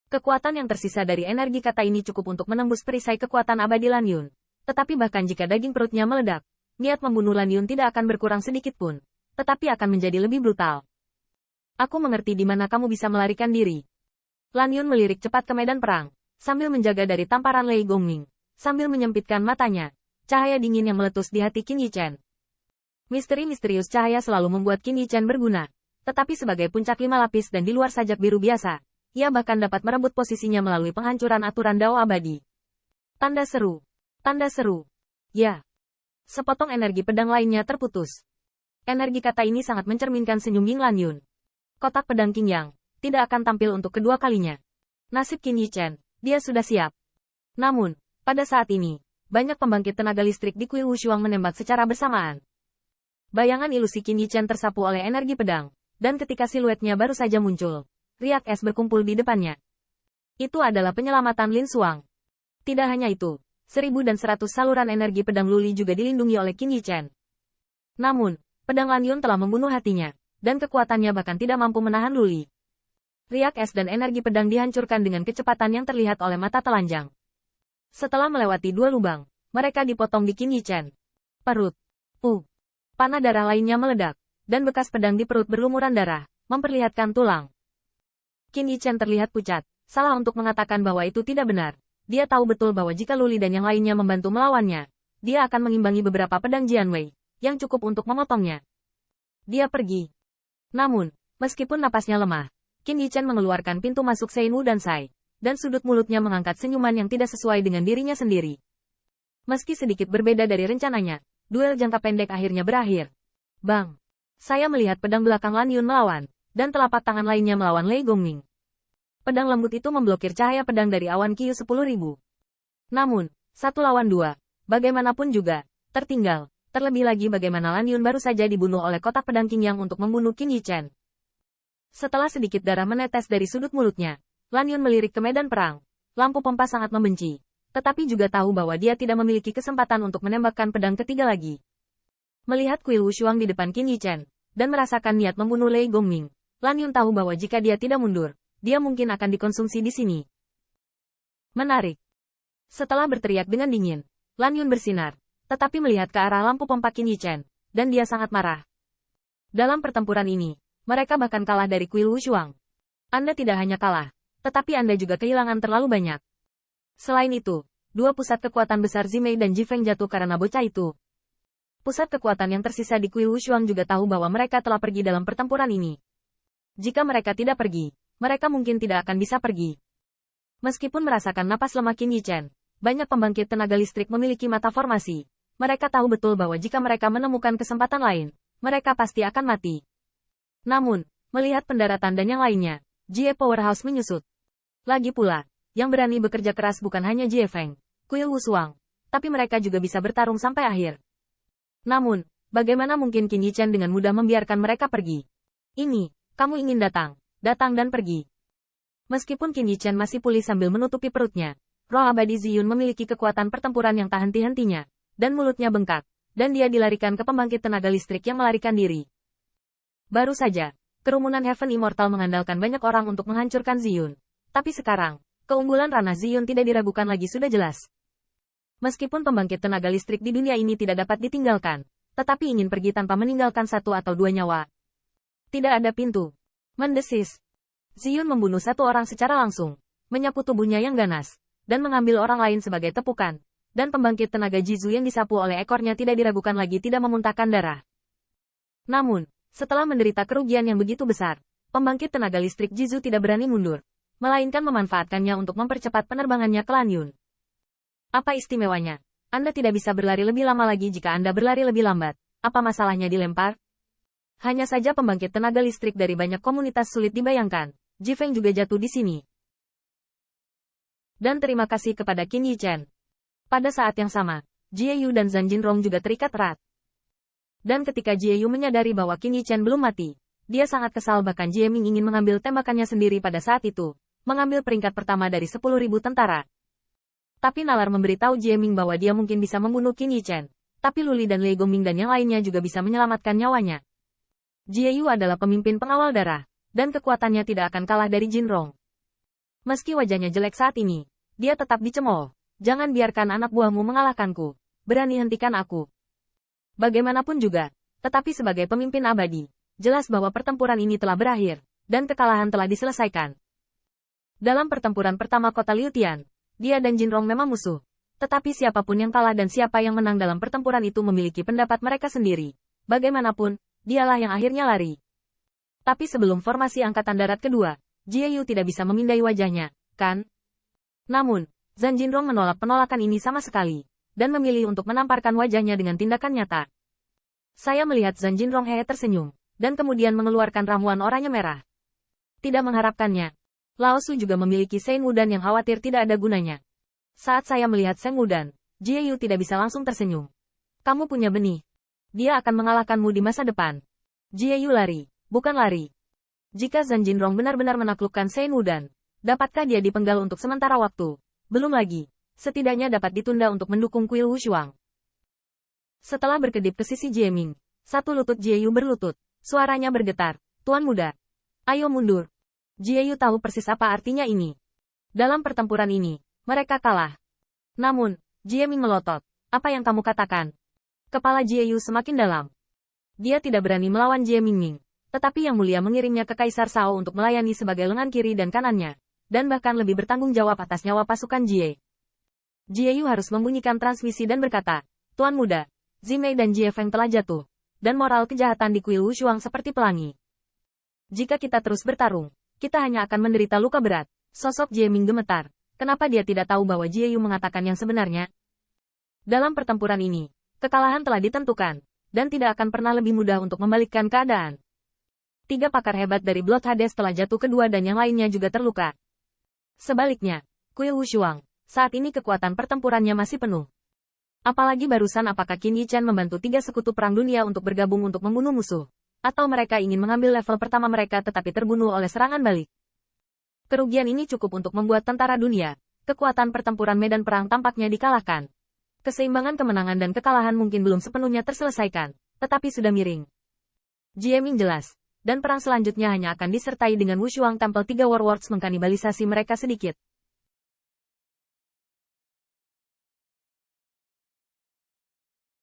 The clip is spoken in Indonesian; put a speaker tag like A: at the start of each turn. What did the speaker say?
A: Kekuatan yang tersisa dari energi kata ini cukup untuk menembus perisai kekuatan abadi Lan Yun. Tetapi bahkan jika daging perutnya meledak, niat membunuh Lan Yun tidak akan berkurang sedikit pun, tetapi akan menjadi lebih brutal. Aku mengerti di mana kamu bisa melarikan diri. Lan Yun melirik cepat ke medan perang, sambil menjaga dari tamparan Lei Gongming, sambil menyempitkan matanya, cahaya dingin yang meletus di hati Qin Yichen. Misteri misterius cahaya selalu membuat Qin Yichen berguna, tetapi sebagai puncak 5 lapis dan di luar sajak biru biasa, ia bahkan dapat merebut posisinya melalui penghancuran aturan Dao abadi. Tanda seru. Tanda seru. Ya. Sepotong energi pedang lainnya terputus. Energi kata ini sangat mencerminkan senyum Ying Lan Yun. Kotak pedang Qing Yang tidak akan tampil untuk kedua kalinya. Nasib Qin Yichen, dia sudah siap. Namun, pada saat ini, banyak pembangkit tenaga listrik di kuil Wushuang menembak secara bersamaan. Bayangan ilusi Qin Yichen tersapu oleh energi pedang, dan ketika siluetnya baru saja muncul, riak es berkumpul di depannya. Itu adalah penyelamatan Lin Xuang. Tidak hanya itu, 1.100 saluran energi pedang Luli juga dilindungi oleh Qin Yichen. Namun, pedang Lan Yun telah membunuh hatinya, dan kekuatannya bahkan tidak mampu menahan Luli. Riak es dan energi pedang dihancurkan dengan kecepatan yang terlihat oleh mata telanjang. Setelah melewati 2 lubang, mereka dipotong di Qin Yichen. Perut. Panah darah lainnya meledak, dan bekas pedang di perut berlumuran darah, memperlihatkan tulang. Qin Yichen terlihat pucat, salah untuk mengatakan bahwa itu tidak benar. Dia tahu betul bahwa jika Luli dan yang lainnya membantu melawannya, dia akan mengimbangi beberapa pedang Jianwei, yang cukup untuk memotongnya. Dia pergi. Namun, meskipun napasnya lemah, Qin Yichen mengeluarkan pintu masuk Seinwu dan Sai, dan sudut mulutnya mengangkat senyuman yang tidak sesuai dengan dirinya sendiri. Meski sedikit berbeda dari rencananya, duel jangka pendek akhirnya berakhir. Bang! Saya melihat pedang belakang Lan Yun melawan, dan telapak tangan lainnya melawan Lei Gongming. Pedang lembut itu memblokir cahaya pedang dari awan Qiu 10.000. Namun, 1 lawan 2, bagaimanapun juga, tertinggal. Terlebih lagi bagaimana Lan Yun baru saja dibunuh oleh kotak pedang Qing Yang untuk membunuh Qin Yichen. Setelah sedikit darah menetes dari sudut mulutnya, Lan Yun melirik ke medan perang. Lampu pompa sangat membenci, tetapi juga tahu bahwa dia tidak memiliki kesempatan untuk menembakkan pedang ketiga lagi. Melihat kuil Wushuang di depan Qin Yichen, dan merasakan niat membunuh Lei Gongming, Lan Yun tahu bahwa jika dia tidak mundur, dia mungkin akan dikonsumsi di sini. Menarik. Setelah berteriak dengan dingin, Lan Yun bersinar, tetapi melihat ke arah lampu pompa Qin Yichen, dan dia sangat marah. Dalam pertempuran ini, mereka bahkan kalah dari kuil Wushuang. Anda tidak hanya kalah, tetapi Anda juga kehilangan terlalu banyak. Selain itu, 2 pusat kekuatan besar Zimei dan Jifeng jatuh karena bocah itu. Pusat kekuatan yang tersisa di kuil Wushuang juga tahu bahwa mereka telah pergi dalam pertempuran ini. Jika mereka tidak pergi, mereka mungkin tidak akan bisa pergi. Meskipun merasakan napas lemah Qin Yichen, banyak pembangkit tenaga listrik memiliki mata formasi. Mereka tahu betul bahwa jika mereka menemukan kesempatan lain, mereka pasti akan mati. Namun, melihat pendaratan dan yang lainnya, Jie Powerhouse menyusut. Lagi pula, yang berani bekerja keras bukan hanya Jie Feng, kuil Wushuang, tapi mereka juga bisa bertarung sampai akhir. Namun, bagaimana mungkin Qin Yichen dengan mudah membiarkan mereka pergi? Ini, kamu ingin datang dan pergi. Meskipun Qin Yichen masih pulih sambil menutupi perutnya, roh abadi Ziyun memiliki kekuatan pertempuran yang tak henti-hentinya, dan mulutnya bengkak, dan dia dilarikan ke pembangkit tenaga listrik yang melarikan diri. Baru saja, kerumunan Heaven Immortal mengandalkan banyak orang untuk menghancurkan Ziyun. Tapi sekarang, keunggulan ranah Ziyun tidak diragukan lagi sudah jelas. Meskipun pembangkit tenaga listrik di dunia ini tidak dapat ditinggalkan, tetapi ingin pergi tanpa meninggalkan 1 atau 2 nyawa. Tidak ada pintu. Mendesis. Ziyun membunuh 1 orang secara langsung, menyapu tubuhnya yang ganas, dan mengambil orang lain sebagai tepukan, dan pembangkit tenaga Jizu yang disapu oleh ekornya tidak diragukan lagi tidak memuntahkan darah. Namun, setelah menderita kerugian yang begitu besar, pembangkit tenaga listrik Jizu tidak berani mundur, melainkan memanfaatkannya untuk mempercepat penerbangannya ke Lan Yun. Apa istimewanya? Anda tidak bisa berlari lebih lama lagi jika Anda berlari lebih lambat. Apa masalahnya dilempar? Hanya saja pembangkit tenaga listrik dari banyak komunitas sulit dibayangkan. Jifeng juga jatuh di sini. Dan terima kasih kepada Qin Yichen. Pada saat yang sama, Jie Yu dan Zhang Jinrong juga terikat erat. Dan ketika Jie Yu menyadari bahwa Qin Yichen belum mati, dia sangat kesal bahkan Jie Ming ingin mengambil tembakannya sendiri pada saat itu, mengambil peringkat pertama dari 10.000 tentara. Tapi nalar memberitahu Jie Ming bahwa dia mungkin bisa membunuh Qin Yichen, tapi Luli dan Lei Gongming dan yang lainnya juga bisa menyelamatkan nyawanya. Jie Yu adalah pemimpin pengawal darah, dan kekuatannya tidak akan kalah dari Jinrong. Meski wajahnya jelek saat ini, dia tetap dicemooh. Jangan biarkan anak buahmu mengalahkanku. Berani hentikan aku. Bagaimanapun juga, tetapi sebagai pemimpin abadi, jelas bahwa pertempuran ini telah berakhir, dan kekalahan telah diselesaikan. Dalam pertempuran pertama kota Liutian, dia dan Jinrong memang musuh. Tetapi siapapun yang kalah dan siapa yang menang dalam pertempuran itu memiliki pendapat mereka sendiri. Bagaimanapun, dialah yang akhirnya lari. Tapi sebelum formasi Angkatan Darat kedua, Jie Yu tidak bisa memindai wajahnya, kan? Namun, Zhang Jinrong menolak penolakan ini sama sekali, dan memilih untuk menamparkan wajahnya dengan tindakan nyata. Saya melihat Zhang Jinrong hehe tersenyum, dan kemudian mengeluarkan ramuan oranye merah. Tidak mengharapkannya, Lao Su juga memiliki Sein Wudan yang khawatir tidak ada gunanya. Saat saya melihat Sein Wudan, Jie Yu tidak bisa langsung tersenyum. Kamu punya benih. Dia akan mengalahkanmu di masa depan. Jie Yu lari, bukan lari. Jika Zhang Jinrong benar-benar menaklukkan Sein Wudan, dapatkah dia dipenggal untuk sementara waktu? Belum lagi. Setidaknya dapat ditunda untuk mendukung kuil Wushuang. Setelah berkedip ke sisi Jie Ming, satu lutut Jie Yu berlutut. Suaranya bergetar. Tuan muda. Ayo mundur. Jie Yu tahu persis apa artinya ini. Dalam pertempuran ini, mereka kalah. Namun, Jie Ming melotot. Apa yang kamu katakan? Kepala Jie Yu semakin dalam. Dia tidak berani melawan Jie Ming, tetapi Yang Mulia mengirimnya ke Kaisar Shao untuk melayani sebagai lengan kiri dan kanannya, dan bahkan lebih bertanggung jawab atas nyawa pasukan Jie. Jie Yu harus membunyikan transmisi dan berkata, Tuan muda, Zimei dan Jie Feng telah jatuh, dan moral kejahatan di kuil Wushuang seperti pelangi. Jika kita terus bertarung, kita hanya akan menderita luka berat. Sosok Jie Ming gemetar. Kenapa dia tidak tahu bahwa Jie Yu mengatakan yang sebenarnya? Dalam pertempuran ini, kekalahan telah ditentukan, dan tidak akan pernah lebih mudah untuk membalikkan keadaan. 3 pakar hebat dari Blood Hades telah jatuh kedua dan yang lainnya juga terluka. Sebaliknya, kuil Wushuang, saat ini kekuatan pertempurannya masih penuh. Apalagi barusan apakah Qin Yichan membantu 3 sekutu perang dunia untuk bergabung untuk membunuh musuh? Atau mereka ingin mengambil level pertama mereka tetapi terbunuh oleh serangan balik? Kerugian ini cukup untuk membuat tentara dunia, kekuatan pertempuran medan perang tampaknya dikalahkan. Keseimbangan kemenangan dan kekalahan mungkin belum sepenuhnya terselesaikan, tetapi sudah miring. Jie Ming jelas, dan perang selanjutnya hanya akan disertai dengan Wushuang Temple 3 Warlords mengkanibalisasi mereka sedikit